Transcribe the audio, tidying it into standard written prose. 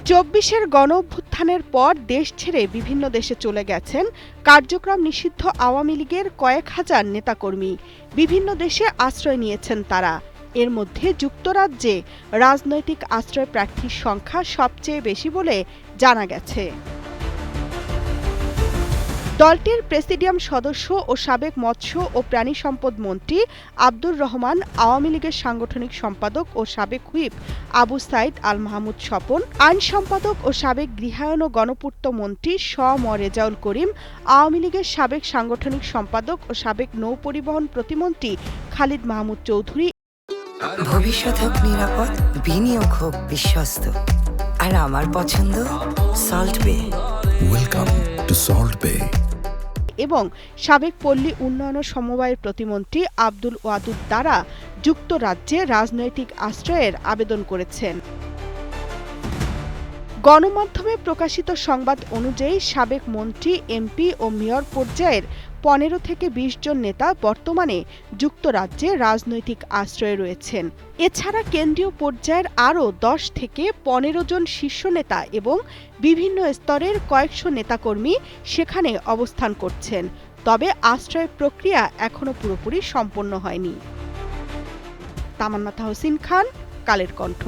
২৪-এর গণঅভ্যুত্থানের পর দেশ ছেড়ে বিভিন্ন দেশে চলে গেছেন কার্যক্রম নিষিদ্ধ আওয়ামী লীগের কয়েক হাজার নেতাকর্মী। বিভিন্ন দেশে আশ্রয় নিয়েছেন তারা। এর মধ্যে যুক্তরাজ্যে রাজনৈতিক আশ্রয় প্রার্থীর সংখ্যা সবচেয়ে বেশি বলে জানা গেছে। দলটির প্রেসিডিয়াম সদস্য ও সাবেক মৎস্য ও প্রাণী সম্পদ মন্ত্রী আব্দুর রহমান, আওয়ামী লীগের সাংগঠনিক সম্পাদক ও সাবেক হুইপ আবু সাইদ আল মাহমুদ স্বপন, আইন সম্পাদক ও সাবেক গৃহায়ন ও গণপূর্ত মন্ত্রী ম রেজাউল করিম, আওয়ামী লীগের সাবেক সাংগঠনিক সম্পাদক ও সাবেক নৌপরিবহন প্রতিমন্ত্রী খালিদ মাহমুদ চৌধুরী। ভবিষ্যৎ হোক নিরাপদ, বিনিয়োগ হোক বিশ্বস্ত, আর আমার পছন্দ সল্ট বে। ওয়েলকাম টু সল্ট বে। এবং সাবেক পল্লী উন্নয়ন সমবায়ের প্রতিমন্ত্রী আব্দুল ওয়াদুদ দ্বারা যুক্তরাজ্যে রাজনৈতিক আশ্রয়ের আবেদন করেছেন। গণমাধ্যমে প্রকাশিত সংবাদ অনুযায়ী সাবেক মন্ত্রী, এমপি ও মেয়র পর্যায়ের ১৫ থেকে ২০ জন নেতা বর্তমানে যুক্তরাজ্যে রাজনৈতিক আশ্রয়ে রয়েছেন। এছাড়া কেন্দ্রীয় পর্যায়ের আরও ১০ থেকে ১৫ জন শীর্ষ নেতা এবং বিভিন্ন স্তরের কয়েকশো নেতাকর্মী সেখানে অবস্থান করছেন। তবে আশ্রয় প্রক্রিয়া এখনো পুরোপুরি সম্পন্ন হয়নি। তামান্না তাহসিন খান, কালের কণ্ঠ।